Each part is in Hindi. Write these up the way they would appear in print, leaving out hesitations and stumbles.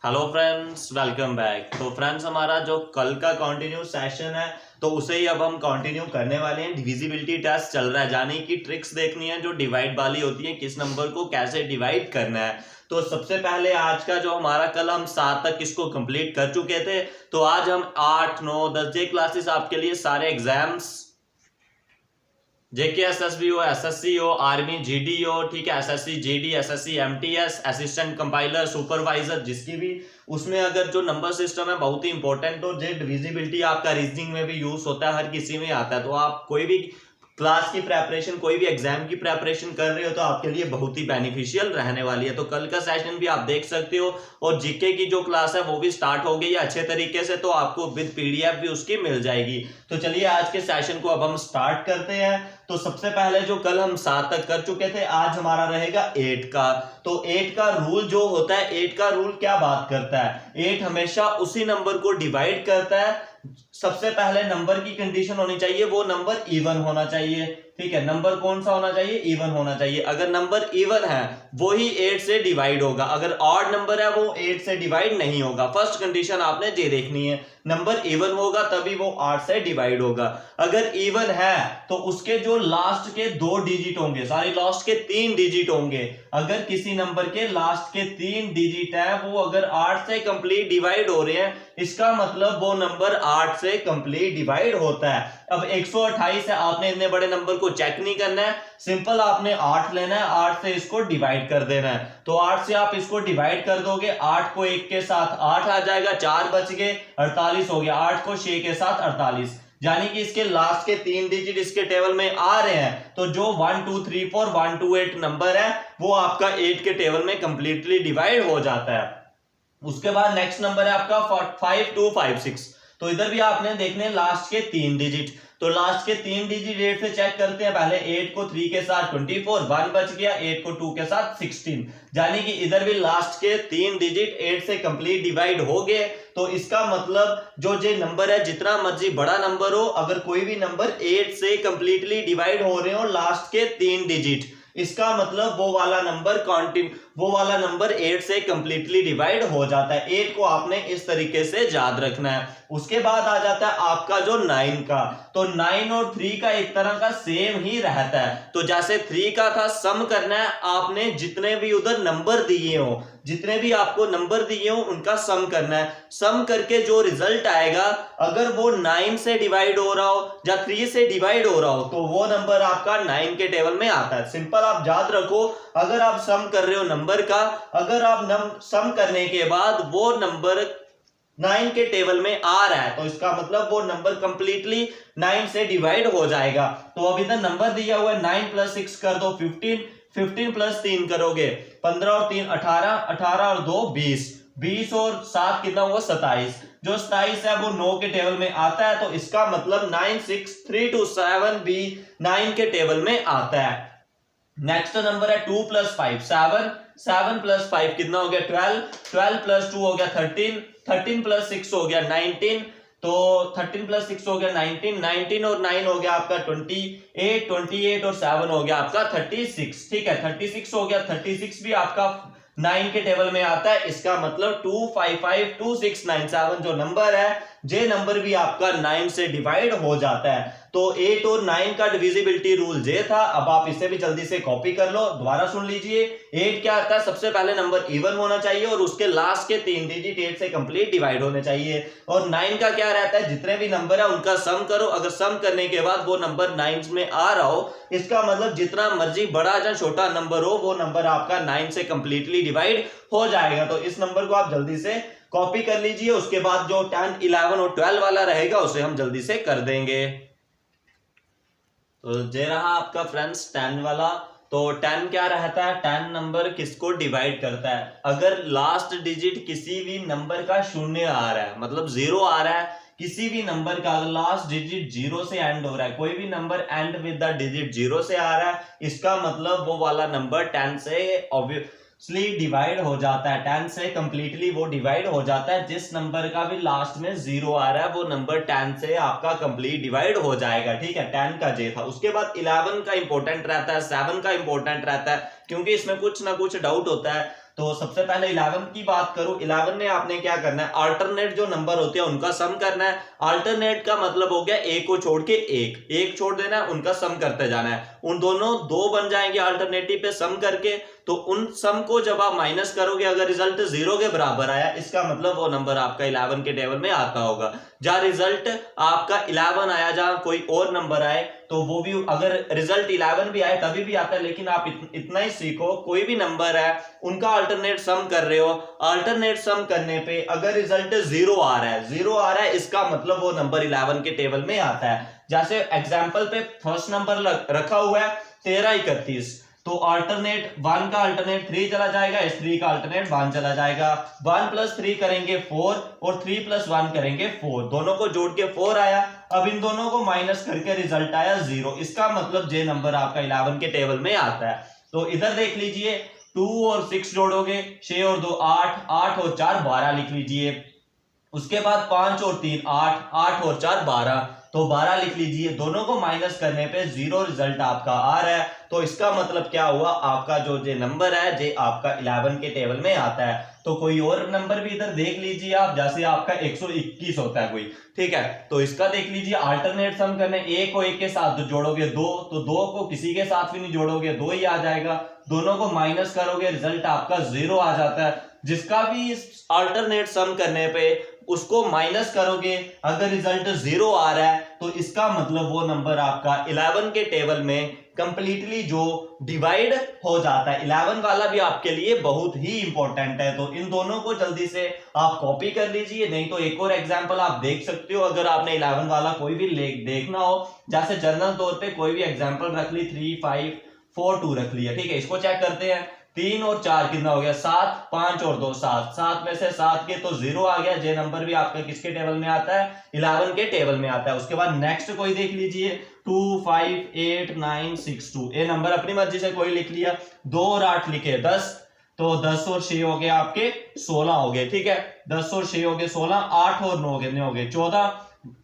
Hello friends, welcome back. तो फ्रेंड्स, हमारा जो कल का कंटिन्यू सेशन है तो उसे ही अब हम कंटिन्यू करने वाले हैं। डिविजिबिलिटी टेस्ट चल रहा है, जाने की ट्रिक्स देखनी है जो डिवाइड वाली होती है, किस नंबर को कैसे डिवाइड करना है। तो सबसे पहले आज का जो हमारा कल हम 7 तक इसको कंप्लीट कर चुके थे, तो आज हम 8, 9, 10 जे क्लासेस आपके लिए सारे एग्जाम्स, जेके एसएसबी हो, एसएससी हो, आर्मी जीडी हो, ठीक है, SSC GD, SSC MTS, assistant compiler, supervisor, जिसकी भी उसमें अगर जो नंबर सिस्टम है बहुत ही इंपॉर्टेंट हो, जो डिविजिबिलिटी आपका रीजनिंग में भी यूज होता है, हर किसी में आता है। तो आप कोई भी क्लास की प्रेपरेशन, कोई भी एग्जाम की प्रेपरेशन कर रहे हो तो आपके लिए बहुत ही बेनिफिशियल रहने वाली है। तो कल का सेशन भी आप देख सकते हो, और जीके की जो क्लास है वो भी स्टार्ट हो गई है अच्छे तरीके से, तो आपको विद पीडीएफ भी उसकी मिल जाएगी। तो चलिए आज के सेशन को अब हम स्टार्ट करते हैं। तो सबसे पहले जो कल हम 7 तक कर चुके थे, आज हमारा रहेगा 8 का। तो 8 का रूल जो होता है, 8 का रूल क्या बात करता है, 8 हमेशा उसी नंबर को डिवाइड करता है। सबसे पहले नंबर की कंडीशन होनी चाहिए, वो नंबर इवन होना चाहिए। ठीक है, नंबर कौन सा होना चाहिए, इवन होना चाहिए। अगर नंबर इवन है वो ही 8 से डिवाइड होगा, अगर ऑड नंबर है वो 8 से डिवाइड नहीं होगा। फर्स्ट कंडीशन आपने ये देखनी है, नंबर इवन होगा तभी वो 8 से डिवाइड होगा। अगर इवन है तो उसके जो लास्ट के 2 डिजिट होंगे, सॉरी लास्ट के 3 डिजिट होंगे, अगर किसी नंबर के लास्ट के 3 डिजिट है वो अगर 8 से कंप्लीट डिवाइड हो रहे हैं, इसका मतलब वो नंबर 8 से कंप्लीट डिवाइड होता है। अब 128 है, आपने इतने बड़े नंबर को चेक नहीं करना है, सिंपल आपने 8 लेना है, 8 से इसको डिवाइड कर देना है। तो 8 से आप इसको डिवाइड कर दोगे, 8 को 1 के साथ 8 आ जाएगा, 4 बच गए, 48 हो गया, 8 को 6 के साथ 48, यानी कि इसके लास्ट के 3 डिजिट इसके टेबल में आ रहे हैं। तो जो 1 2 3 4 1 2 8 नंबर है वो आपका 8 के टेबल में कंप्लीटली डिवाइड हो जाता है। उसके बाद नेक्स्ट नंबर है आपका 5 2 5 6। तो इधर भी आपने देखने लास्ट के 3 डिजिट, तो लास्ट के 3 डिजिट 8 से चेक करते हैं। पहले 8 को 3 के साथ 24, 1 बच गया, 8 को 2 के साथ 16, यानी कि इधर भी लास्ट के 3 डिजिट 8 से कंप्लीट डिवाइड हो गए। तो इसका मतलब जो ये नंबर है, जितना मर्जी बड़ा नंबर हो, अगर कोई भी नंबर 8 से कंप्लीटली डिवाइड हो रहे हो लास्ट के 3 डिजिट, इसका मतलब वो वाला नंबर 8 से कंप्लीटली डिवाइड हो जाता है। 8 को आपने इस तरीके से याद रखना है। उसके बाद आ जाता है आपका जो 9 का। तो 9 और 3 का एक तरह का सेम ही रहता है। तो जैसे 3 का था, सम करना है आपने, जितने भी उधर नंबर दिए हो, जितने भी आपको नंबर दिए हो उनका सम करना है। सम करके जो रिजल्ट आएगा, अगर वो 9 से डिवाइड हो रहा हो या 3 से डिवाइड हो रहा हो, तो वो नंबर आपका 9 के टेबल में आता है। सिंपल आप याद रखो, अगर आप सम कर रहे हो नंबर का, अगर आप सम करने के बाद वो नंबर 9 के टेबल में आ रहा है, तो इसका मतलब वो नंबर कंप्लीटली 9 से डिवाइड हो जाएगा। तो अब इधर नंबर दिया हुआ है, 9 + 6 कर दो 15, 15 + 3 करोगे 15 और 3 18, 18 और 2 20, 20 और 7 कितना हुआ 27। जो 27 है वो 9 के टेबल में आता है, तो इसका मतलब 9 6 3 2 7 भी 9 के टेबल में आता है। नेक्स्ट नंबर है 2 + 5 7, 7 + 5 कितना हो गया 12, 12 + 2 हो गया 13, 13 + 6 हो गया 19, तो 13 + 6 हो गया 19, 19 और 9 हो गया आपका 28, 28 और 7 हो गया आपका 36। ठीक है, 36 हो गया, 36 भी आपका 9 के टेबल में आता है। इसका मतलब 2552697 जो नंबर है, ये नंबर भी आपका 9 से डिवाइड हो जाता है। तो 8 और 9 का डिविजिबिलिटी रूल ये था। अब आप इसे भी जल्दी से कॉपी कर लो, दोबारा सुन लीजिए। 8 क्या आता है, सबसे पहले नंबर इवन होना चाहिए और उसके लास्ट के 3 डिजिट 8 से कंप्लीट डिवाइड होने चाहिए। और 9 का क्या रहता है, जितने भी नंबर है उनका सम करो, अगर सम करने के बाद वो नंबर 9 में आ रहा हो, इसका मतलब जितना मर्जी बड़ा या छोटा नंबर हो, वो नंबर आपका 9 से कंप्लीटली डिवाइड हो जाएगा। तो इस नंबर को आप जल्दी से कॉपी कर लीजिए। उसके बाद जो 10 11 और 12 वाला रहेगा उसे हम जल्दी से कर देंगे। तो ये रहा आपका फ्रेंड्स 10 वाला। तो 10 क्या रहता है, 10 नंबर किसको डिवाइड करता है, अगर लास्ट डिजिट किसी भी नंबर का शून्य आ रहा है, मतलब 0 आ रहा है, किसी भी नंबर का लास्ट डिजिट 0 से एंड हो रहा है, कोई भी number and with the digit 0 से आ रहा है, इसका मतलब वो वाला नंबर 10 से डिवाइड हो जाता है। 10 से कंप्लीटली वो डिवाइड हो जाता है। जिस नंबर का भी लास्ट में 0 आ रहा है वो नंबर 10 से आपका कंप्लीट डिवाइड हो जाएगा। ठीक है, 10 का जे था। उसके बाद 11 का इंपॉर्टेंट रहता है, 7 का इंपॉर्टेंट रहता है, क्योंकि इसमें कुछ ना कुछ डाउट होता है। तो सबसे पहले 11 की बात करूं, 11 में आपने क्या करना है, अल्टरनेट जो नंबर होते हैं उनका सम करना है। अल्टरनेट का मतलब हो गया एक को छोड़ के एक छोड़ देना है, उनका सम करते जाना है। उन दोनों दो बन जाएंगे अल्टरनेटिव पे सम करके, तो उन सम को जब आप माइनस करोगे, अगर रिजल्ट 0 के बराबर आया, इसका मतलब वो नंबर आपका 11 के टेबल में आता होगा। जहां रिजल्ट आपका 11 आया, जहां कोई और नंबर आए तो वो भी, अगर रिजल्ट 11 भी आए तभी भी आता है, लेकिन आप इतना ही सीखो, कोई भी नंबर है उनका अल्टरनेट सम कर रहे हो, अल्टरनेट सम करने पे अगर रिजल्ट 0 आ रहा है, 0 आ रहा है, इसका मतलब वो नंबर 11 के टेबल में आता है। जैसे एग्जांपल पे फर्स्ट नंबर रखा हुआ है 1331, तो अल्टरनेट 1 का अल्टरनेट 3 चला जाएगा, इस 3 का अल्टरनेट 1 चला जाएगा। 1 + 3 करेंगे 4 और 3 + 1 करेंगे 4, दोनों को जोड़ के 4 आया। अब इन दोनों को माइनस करके रिजल्ट आया 0, इसका मतलब जे नंबर आपका 11 के टेबल में आता है। तो इधर देख लीजिए, 2 और 6 जोड़ोगे, 6 और 2 8, 8 और 4 12 लिख लीजिए। उसके बाद 5 और 3 8, 8 और 4 12, तो 12 लिख लीजिए। दोनों को माइनस करने पे 0 रिजल्ट आपका आ रहा है, तो इसका मतलब क्या हुआ, आपका जो जे नंबर है जे आपका 11 के टेबल में आता है। तो कोई और नंबर भी इधर देख लीजिए आप, जैसे आपका 121 होता है कोई, ठीक है, तो इसका देख लीजिए अल्टरनेट सम करने, एक को एक के साथ जोड़ोगे 2, तो 2 को किसी के साथ भी नहीं जोड़ोगे, 2 ही आ जाएगा। दोनों को माइनस करोगे, रिजल्ट आपका 0 आ जाता है। जिसका भी अल्टरनेट सम करने पे उसको माइनस करोगे, अगर रिजल्ट 0 आ रहा है, तो इसका मतलब वो नंबर आपका 11 के टेबल में कंप्लीटली जो डिवाइड हो जाता है। 11 वाला भी आपके लिए बहुत ही इंपॉर्टेंट है, तो इन दोनों को जल्दी से आप कॉपी कर लीजिए। नहीं तो एक और एग्जांपल आप देख सकते हो, अगर आपने 11 वाला कोई भी देखना हो, जैसे जनरल तौर पे कोई भी एग्जांपल रख ली, 3 5 4 2 रख लिया, ठीक है। इसको चेक करते हैं, 3 और 4 कितना हो गया 7, 5 और 2 7, 7 में से 7 के तो 0 आ गया। जे नंबर भी आपका किसके टेबल में आता है, 11 के टेबल में आता है। उसके बाद नेक्स्ट कोई देख लीजिए, 2 5 8 9 6 2, ये नंबर अपनी मर्जी से कोई लिख लिया। 2 और 8 लिखे 10, तो 10 और 6 हो गए आपके 16 हो गए, ठीक है। 10 और 6 हो गए 16, 8 और 9 कितने हो गए 14,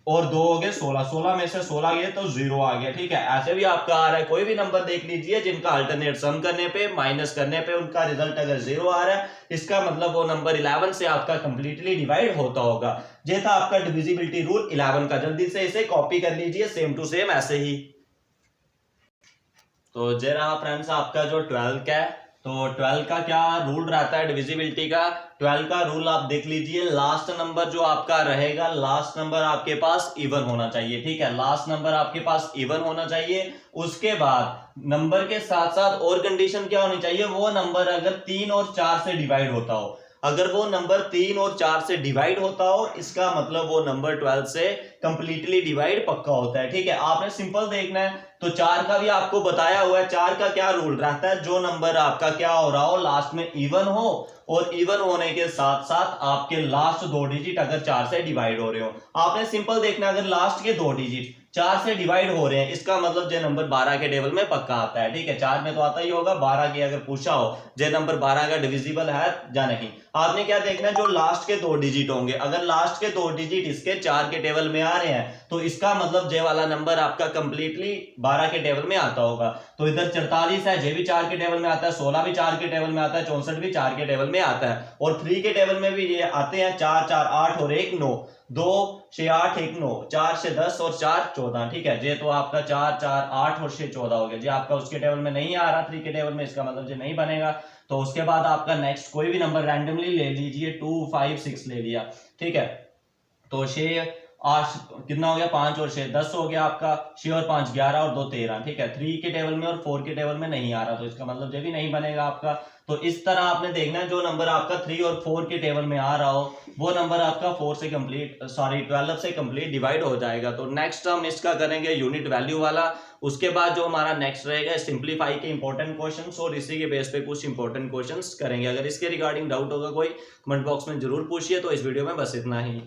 और 2 हो गए 16, 16 में से 16 गए तो 0 आ गया, ठीक है। ऐसे भी आपका आ रहा है, कोई भी नंबर देख लीजिए जिनका अल्टरनेट सम करने पे माइनस करने पे उनका रिजल्ट अगर 0 आ रहा है, इसका मतलब वो नंबर 11 से आपका कंप्लीटली डिवाइड होता होगा। ये था आपका डिविजिबिलिटी रूल 11 का। जल्दी से इसे कॉपी कर लीजिए सेम टू सेम ऐसे ही। तो जे रहा फ्रेंड्स आपका जो 12 का है, तो 12 का क्या रूल रहता है डिविजिबिलिटी का। 12 का रूल आप देख लीजिए, लास्ट नंबर जो आपका रहेगा, लास्ट नंबर आपके पास इवन होना चाहिए, ठीक है। लास्ट नंबर आपके पास इवन होना चाहिए। उसके बाद नंबर के साथ साथ और कंडीशन क्या होनी चाहिए, वो नंबर अगर 3 और 4 से डिवाइड होता हो, अगर वो नंबर 3 और 4 से डिवाइड होता हो, इसका मतलब वो नंबर 12 से कंप्लीटली डिवाइड पक्का होता है, ठीक है। आपने सिंपल देखना है, तो 4 का भी आपको बताया हुआ है। 4 का क्या रूल रहता है, जो नंबर आपका क्या हो रहा हो, लास्ट में इवन हो, और इवन होने के साथ साथ आपके लास्ट 2 डिजिट अगर 4 से डिवाइड हो रहे हो। आपने सिंपल देखना, अगर लास्ट के 2 डिजिट 4 से डिवाइड हो रहे हैं, इसका मतलब जे नंबर 12 के टेबल में पक्का आता है, ठीक है। 4 में तो आता ही होगा, 12 की अगर पूछा हो जे नंबर 12 का डिविजिबल है या नहीं, आपने क्या देखना है, जो लास्ट के 2 डिजिट होंगे, अगर लास्ट के 2 डिजिट इसके 4 के टेबल में आ रहे हैं, तो इसका मतलब जे वाला नंबर आपका कंप्लीटली 12 के टेबल में आता होगा। तो इधर 44 है, जे भी 4 के टेबल में आता है, 16 भी 4 के टेबल में आता है, 64 भी 4 के टेबल में आता है, और 3 के टेबल में भी ये आते हैं 4 4 8 और 1 9, 2 6 8 1 9, 4 6 10 और 4 14, ठीक है। जे तो आपका 4 4 8 और 6 14 हो गया। जे आपका उसके टेबल में नहीं आ रहा 3 के टेबल में, इसका मतलब जे नहीं बनेगा। तो उसके बाद आपका नेक्स्ट कोई भी नंबर रैंडमली ले लीजिए, 2 5 6 ले लिया, ठीक है। तो 6 8 कितना हो गया, 5 और 6 10 हो गया आपका, 6 और 5 11 और 2 13, ठीक है। 3 के टेबल में और 4 के टेबल में नहीं आ रहा, तो इसका मतलब ये भी नहीं बनेगा आपका। तो इस तरह आपने देखना है, जो नंबर आपका 3 और 4 के टेबल में आ रहा हो, वो नंबर आपका 4 से कंप्लीट 12 से कंप्लीट डिवाइड हो जाएगा। तो नेक्स्ट हम इसका करेंगे यूनिट वैल्यू वाला। उसके बाद जो हमारा नेक्स्ट रहेगा सिंप्लीफाई के इंपॉर्टेंट क्वेश्चंस, और इसी के बेस पे कुछ इंपॉर्टेंट क्वेश्चंस करेंगे। अगर इसके रिगार्डिंग डाउट होगा कोई, कमेंट बॉक्स में जरूर पूछिए। तो इस वीडियो में बस इतना ही।